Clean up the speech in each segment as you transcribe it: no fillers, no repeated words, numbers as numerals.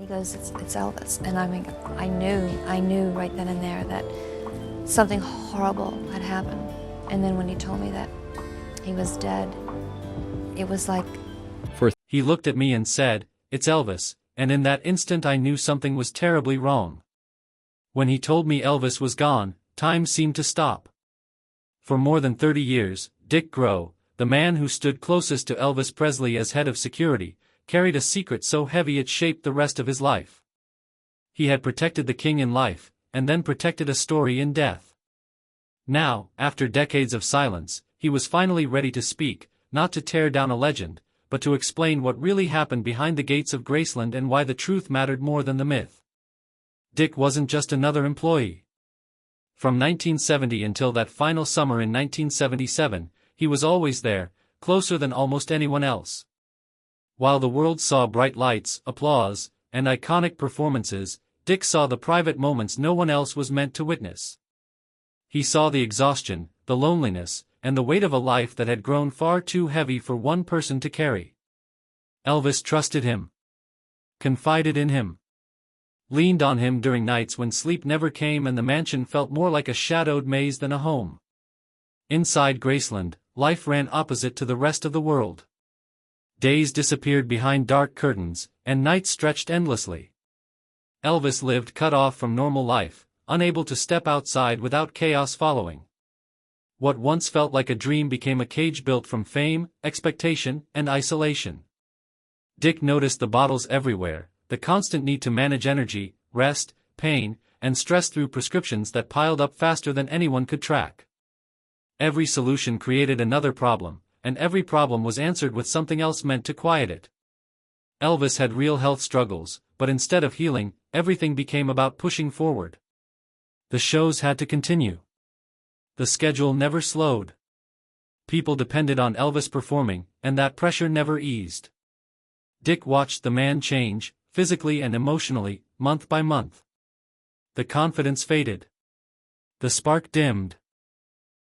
goes, it's Elvis. And I mean, I knew right then and there that something horrible had happened. And then when he told me that he was dead, it was like... He looked at me and said, "It's Elvis," and in that instant I knew something was terribly wrong. When he told me Elvis was gone, time seemed to stop. For more than 30 years, Dick Grow, the man who stood closest to Elvis Presley as head of security, carried a secret so heavy it shaped the rest of his life. He had protected the king in life, and then protected a story in death. Now, after decades of silence, he was finally ready to speak, not to tear down a legend, but to explain what really happened behind the gates of Graceland and why the truth mattered more than the myth. Dick wasn't just another employee. From 1970 until that final summer in 1977, he was always there, closer than almost anyone else. While the world saw bright lights, applause, and iconic performances, Dick saw the private moments no one else was meant to witness. He saw the exhaustion, the loneliness, and the weight of a life that had grown far too heavy for one person to carry. Elvis trusted him, confided in him, leaned on him during nights when sleep never came and the mansion felt more like a shadowed maze than a home. Inside Graceland, life ran opposite to the rest of the world. Days disappeared behind dark curtains, and nights stretched endlessly. Elvis lived cut off from normal life, unable to step outside without chaos following. What once felt like a dream became a cage built from fame, expectation, and isolation. Dick noticed the bottles everywhere, the constant need to manage energy, rest, pain, and stress through prescriptions that piled up faster than anyone could track. Every solution created another problem, and every problem was answered with something else meant to quiet it. Elvis had real health struggles, but instead of healing, everything became about pushing forward. The shows had to continue. The schedule never slowed. People depended on Elvis performing, and that pressure never eased. Dick watched the man change, physically and emotionally, month by month. The confidence faded. The spark dimmed.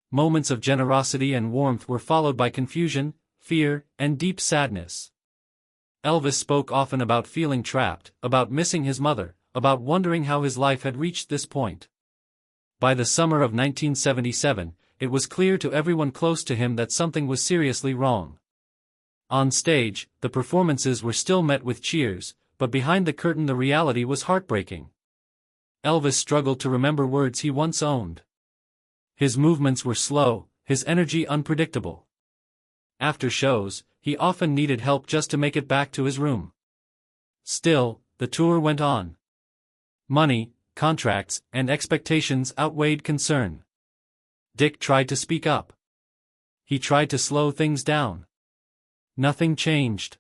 Moments of generosity and warmth were followed by confusion, fear, and deep sadness. Elvis spoke often about feeling trapped, about missing his mother, about wondering how his life had reached this point. By the summer of 1977, it was clear to everyone close to him that something was seriously wrong. On stage, the performances were still met with cheers, but behind the curtain the reality was heartbreaking. Elvis struggled to remember words he once owned. His movements were slow, his energy unpredictable. After shows, he often needed help just to make it back to his room. Still, the tour went on. Money, contracts, and expectations outweighed concern. Dick tried to speak up. He tried to slow things down. Nothing changed.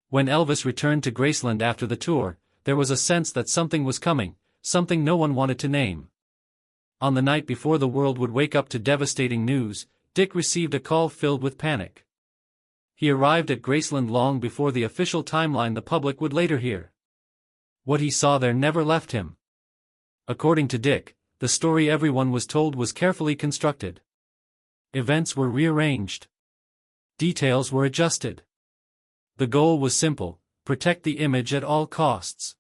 When Elvis returned to Graceland after the tour, there was a sense that something was coming, something no one wanted to name. On the night before the world would wake up to devastating news, Dick received a call filled with panic. He arrived at Graceland long before the official timeline the public would later hear. What he saw there never left him. According to Dick, the story everyone was told was carefully constructed. Events were rearranged. Details were adjusted. The goal was simple: protect the image at all costs.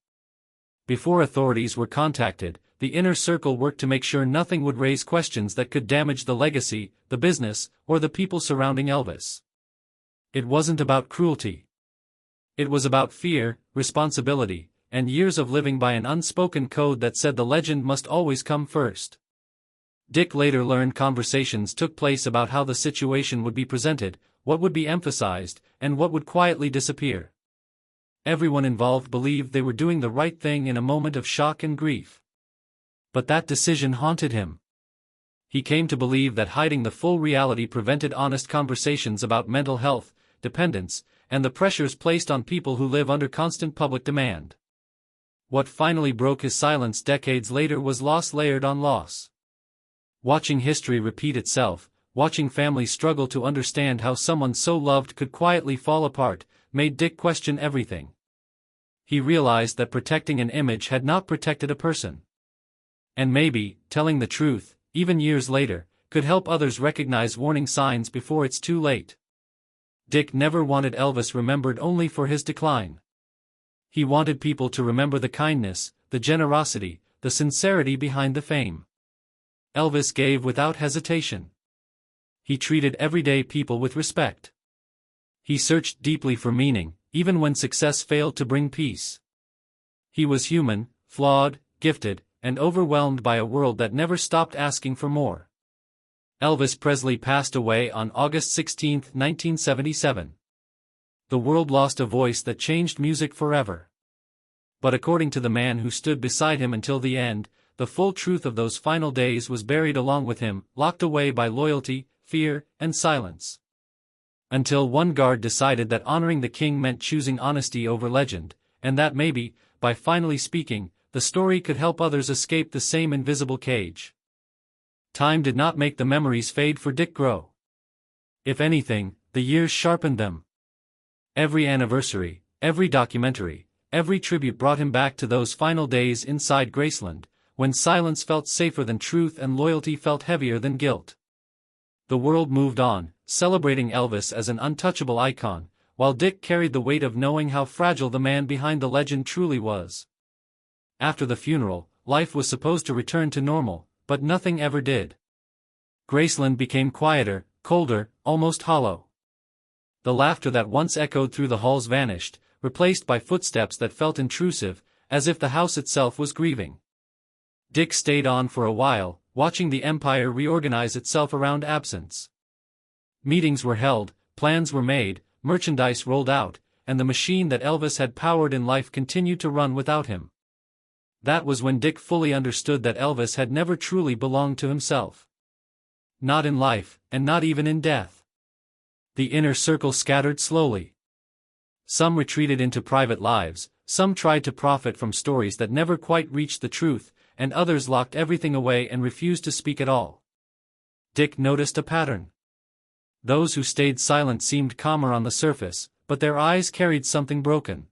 Before authorities were contacted, the inner circle worked to make sure nothing would raise questions that could damage the legacy, the business, or the people surrounding Elvis. It wasn't about cruelty. It was about fear, responsibility, and years of living by an unspoken code that said the legend must always come first. Dick later learned conversations took place about how the situation would be presented, what would be emphasized, and what would quietly disappear. Everyone involved believed they were doing the right thing in a moment of shock and grief. But that decision haunted him. He came to believe that hiding the full reality prevented honest conversations about mental health, dependence, and the pressures placed on people who live under constant public demand. What finally broke his silence decades later was loss layered on loss. Watching history repeat itself, watching families struggle to understand how someone so loved could quietly fall apart, made Dick question everything. He realized that protecting an image had not protected a person. And maybe, telling the truth, even years later, could help others recognize warning signs before it's too late. Dick never wanted Elvis remembered only for his decline. He wanted people to remember the kindness, the generosity, the sincerity behind the fame. Elvis gave without hesitation. He treated everyday people with respect. He searched deeply for meaning, even when success failed to bring peace. He was human, flawed, gifted, and overwhelmed by a world that never stopped asking for more. Elvis Presley passed away on August 16, 1977. The world lost a voice that changed music forever. But according to the man who stood beside him until the end, the full truth of those final days was buried along with him, locked away by loyalty, fear, and silence. Until one guard decided that honoring the king meant choosing honesty over legend, and that maybe, by finally speaking, the story could help others escape the same invisible cage. Time did not make the memories fade for Dick Grow. If anything, the years sharpened them. Every anniversary, every documentary, every tribute brought him back to those final days inside Graceland, when silence felt safer than truth and loyalty felt heavier than guilt. The world moved on, celebrating Elvis as an untouchable icon, while Dick carried the weight of knowing how fragile the man behind the legend truly was. After the funeral, life was supposed to return to normal, but nothing ever did. Graceland became quieter, colder, almost hollow. The laughter that once echoed through the halls vanished, replaced by footsteps that felt intrusive, as if the house itself was grieving. Dick stayed on for a while, watching the empire reorganize itself around absence. Meetings were held, plans were made, merchandise rolled out, and the machine that Elvis had powered in life continued to run without him. That was when Dick fully understood that Elvis had never truly belonged to himself. Not in life, and not even in death. The inner circle scattered slowly. Some retreated into private lives, some tried to profit from stories that never quite reached the truth, and others locked everything away and refused to speak at all. Dick noticed a pattern. Those who stayed silent seemed calmer on the surface, but their eyes carried something broken.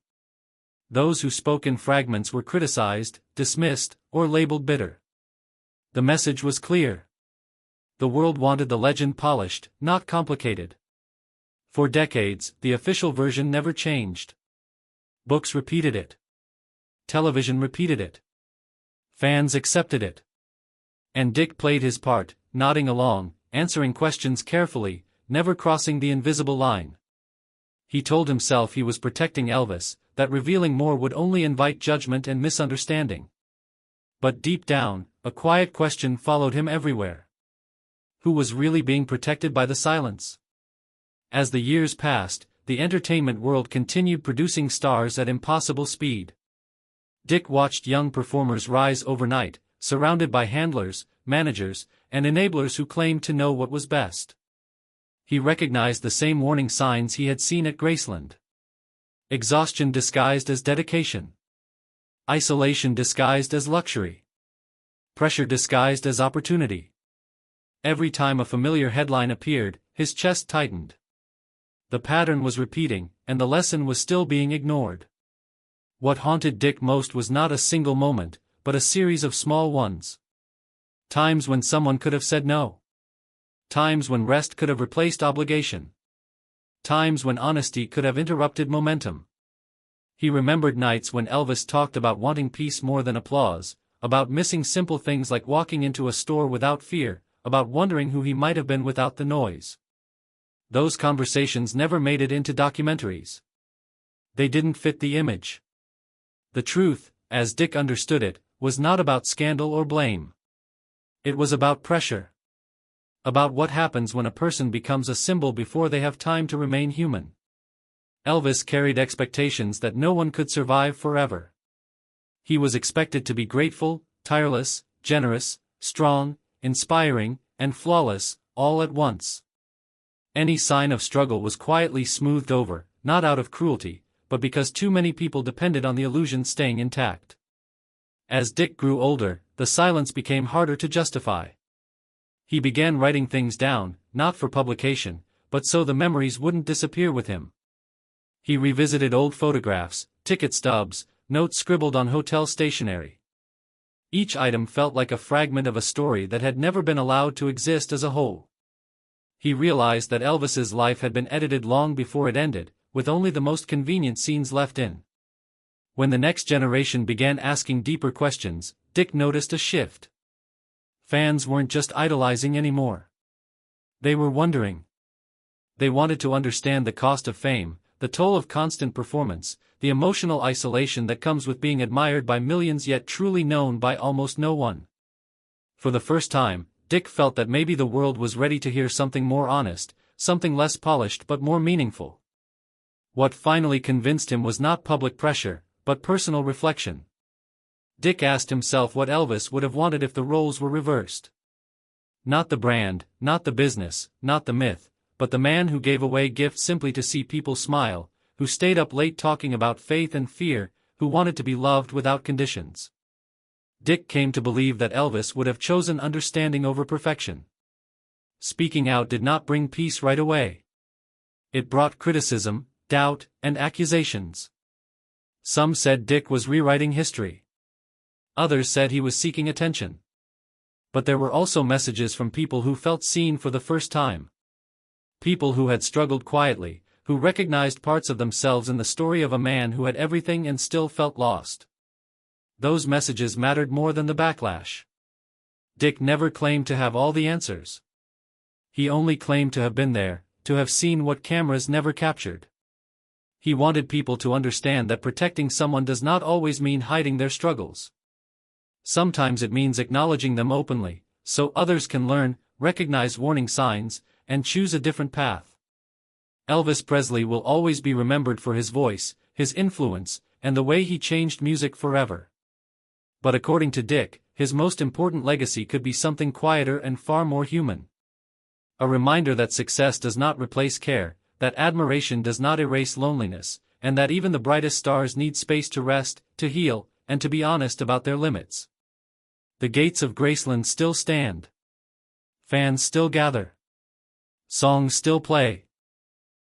Those who spoke in fragments were criticized, dismissed, or labeled bitter. The message was clear. The world wanted the legend polished, not complicated. For decades, the official version never changed. Books repeated it. Television repeated it. Fans accepted it. And Dick played his part, nodding along, answering questions carefully, never crossing the invisible line. He told himself he was protecting Elvis, that revealing more would only invite judgment and misunderstanding. But deep down, a quiet question followed him everywhere. Who was really being protected by the silence? As the years passed, the entertainment world continued producing stars at impossible speed. Dick watched young performers rise overnight, surrounded by handlers, managers, and enablers who claimed to know what was best. He recognized the same warning signs he had seen at Graceland. Exhaustion disguised as dedication. Isolation disguised as luxury. Pressure disguised as opportunity. Every time a familiar headline appeared, his chest tightened. The pattern was repeating, and the lesson was still being ignored. What haunted Dick most was not a single moment, but a series of small ones. Times when someone could have said no. Times when rest could have replaced obligation. Times when honesty could have interrupted momentum. He remembered nights when Elvis talked about wanting peace more than applause, about missing simple things like walking into a store without fear, about wondering who he might have been without the noise. Those conversations never made it into documentaries. They didn't fit the image. The truth, as Dick understood it, was not about scandal or blame. It was about pressure. About what happens when a person becomes a symbol before they have time to remain human. Elvis carried expectations that no one could survive forever. He was expected to be grateful, tireless, generous, strong, inspiring, and flawless, all at once. Any sign of struggle was quietly smoothed over, not out of cruelty, but because too many people depended on the illusion staying intact. As Dick grew older, the silence became harder to justify. He began writing things down, not for publication, but so the memories wouldn't disappear with him. He revisited old photographs, ticket stubs, notes scribbled on hotel stationery. Each item felt like a fragment of a story that had never been allowed to exist as a whole. He realized that Elvis's life had been edited long before it ended, with only the most convenient scenes left in. When the next generation began asking deeper questions, Dick noticed a shift. Fans weren't just idolizing anymore. They were wondering. They wanted to understand the cost of fame, the toll of constant performance, the emotional isolation that comes with being admired by millions yet truly known by almost no one. For the first time, Dick felt that maybe the world was ready to hear something more honest, something less polished but more meaningful. What finally convinced him was not public pressure, but personal reflection. Dick asked himself what Elvis would have wanted if the roles were reversed. Not the brand, not the business, not the myth, but the man who gave away gifts simply to see people smile, who stayed up late talking about faith and fear, who wanted to be loved without conditions. Dick came to believe that Elvis would have chosen understanding over perfection. Speaking out did not bring peace right away. It brought criticism, doubt, and accusations. Some said Dick was rewriting history. Others said he was seeking attention. But there were also messages from people who felt seen for the first time. People who had struggled quietly, who recognized parts of themselves in the story of a man who had everything and still felt lost. Those messages mattered more than the backlash. Dick never claimed to have all the answers. He only claimed to have been there, to have seen what cameras never captured. He wanted people to understand that protecting someone does not always mean hiding their struggles. Sometimes it means acknowledging them openly, so others can learn, recognize warning signs, and choose a different path. Elvis Presley will always be remembered for his voice, his influence, and the way he changed music forever. But according to Dick, his most important legacy could be something quieter and far more human. A reminder that success does not replace care, that admiration does not erase loneliness, and that even the brightest stars need space to rest, to heal, and to be honest about their limits. The gates of Graceland still stand. Fans still gather. Songs still play.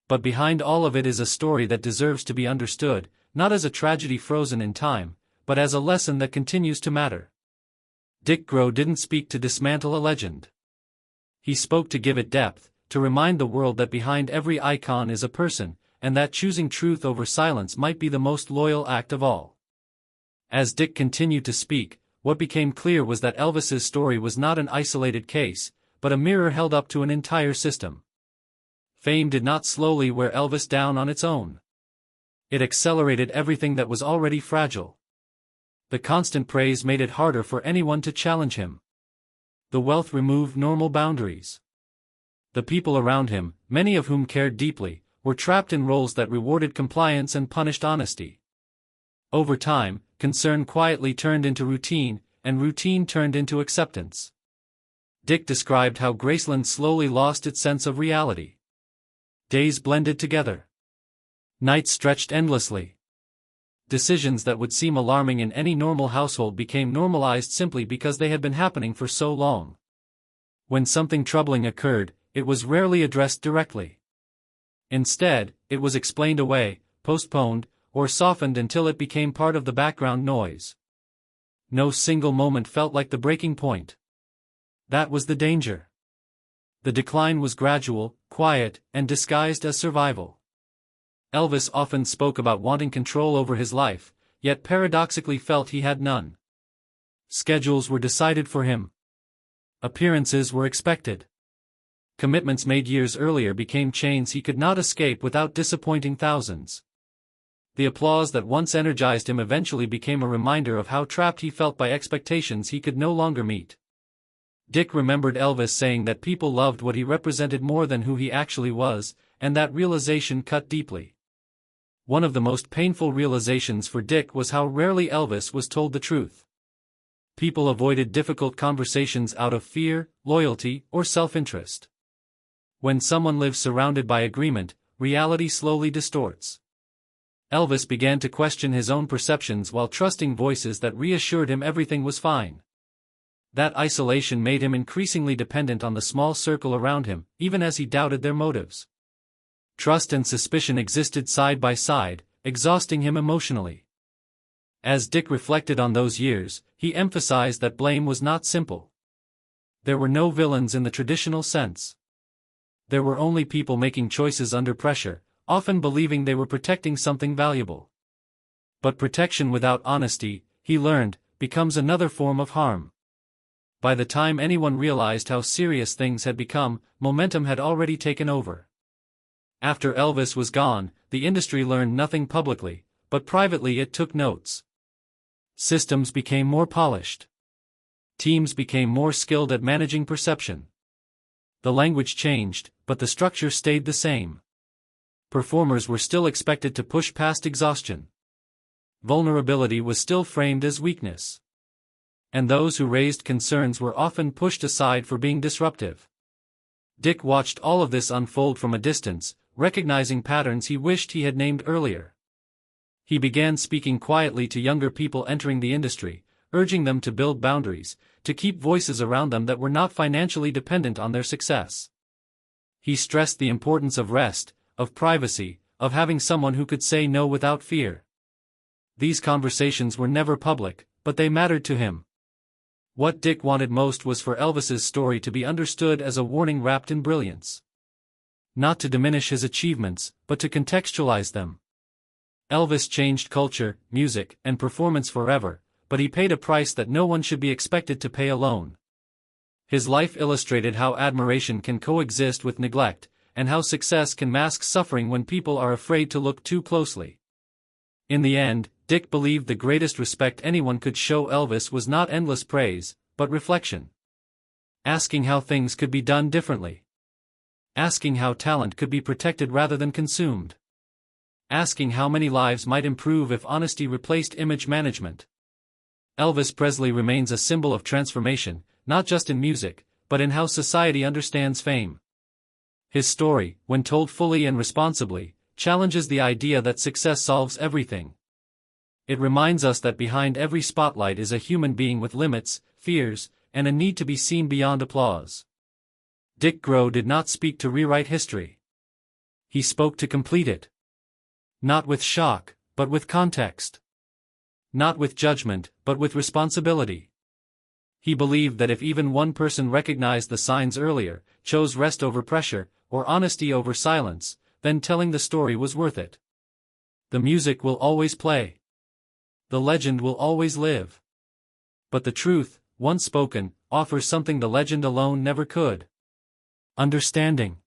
But behind all of it is a story that deserves to be understood, not as a tragedy frozen in time, but as a lesson that continues to matter. Dick Grow didn't speak to dismantle a legend. He spoke to give it depth, to remind the world that behind every icon is a person, and that choosing truth over silence might be the most loyal act of all. As Dick continued to speak, what became clear was that Elvis's story was not an isolated case, but a mirror held up to an entire system. Fame did not slowly wear Elvis down on its own. It accelerated everything that was already fragile. The constant praise made it harder for anyone to challenge him. The wealth removed normal boundaries. The people around him, many of whom cared deeply, were trapped in roles that rewarded compliance and punished honesty. Over time, concern quietly turned into routine, and routine turned into acceptance. Dick described how Graceland slowly lost its sense of reality. Days blended together. Nights stretched endlessly. Decisions that would seem alarming in any normal household became normalized simply because they had been happening for so long. When something troubling occurred, it was rarely addressed directly. Instead, it was explained away, postponed, or softened until it became part of the background noise. No single moment felt like the breaking point. That was the danger. The decline was gradual, quiet, and disguised as survival. Elvis often spoke about wanting control over his life, yet paradoxically felt he had none. Schedules were decided for him. Appearances were expected. Commitments made years earlier became chains he could not escape without disappointing thousands. The applause that once energized him eventually became a reminder of how trapped he felt by expectations he could no longer meet. Dick remembered Elvis saying that people loved what he represented more than who he actually was, and that realization cut deeply. One of the most painful realizations for Dick was how rarely Elvis was told the truth. People avoided difficult conversations out of fear, loyalty, or self-interest. When someone lives surrounded by agreement, reality slowly distorts. Elvis began to question his own perceptions while trusting voices that reassured him everything was fine. That isolation made him increasingly dependent on the small circle around him, even as he doubted their motives. Trust and suspicion existed side by side, exhausting him emotionally. As Dick reflected on those years, he emphasized that blame was not simple. There were no villains in the traditional sense. There were only people making choices under pressure, often believing they were protecting something valuable. But protection without honesty, he learned, becomes another form of harm. By the time anyone realized how serious things had become, momentum had already taken over. After Elvis was gone, the industry learned nothing publicly, but privately it took notes. Systems became more polished. Teams became more skilled at managing perception. The language changed, but the structure stayed the same. Performers were still expected to push past exhaustion. Vulnerability was still framed as weakness. And those who raised concerns were often pushed aside for being disruptive. Dick watched all of this unfold from a distance, recognizing patterns he wished he had named earlier. He began speaking quietly to younger people entering the industry, urging them to build boundaries, to keep voices around them that were not financially dependent on their success. He stressed the importance of rest, of privacy, of having someone who could say no without fear. These conversations were never public, but they mattered to him. What Dick wanted most was for Elvis's story to be understood as a warning wrapped in brilliance. Not to diminish his achievements, but to contextualize them. Elvis changed culture, music, and performance forever, but he paid a price that no one should be expected to pay alone. His life illustrated how admiration can coexist with neglect, and how success can mask suffering when people are afraid to look too closely. In the end, Dick believed the greatest respect anyone could show Elvis was not endless praise, but reflection. Asking how things could be done differently. Asking how talent could be protected rather than consumed. Asking how many lives might improve if honesty replaced image management. Elvis Presley remains a symbol of transformation, not just in music, but in how society understands fame. His story, when told fully and responsibly, challenges the idea that success solves everything. It reminds us that behind every spotlight is a human being with limits, fears, and a need to be seen beyond applause. Dick Grow did not speak to rewrite history. He spoke to complete it. Not with shock, but with context. Not with judgment, but with responsibility. He believed that if even one person recognized the signs earlier, chose rest over pressure, or honesty over silence, then telling the story was worth it. The music will always play. The legend will always live. But the truth, once spoken, offers something the legend alone never could. Understanding.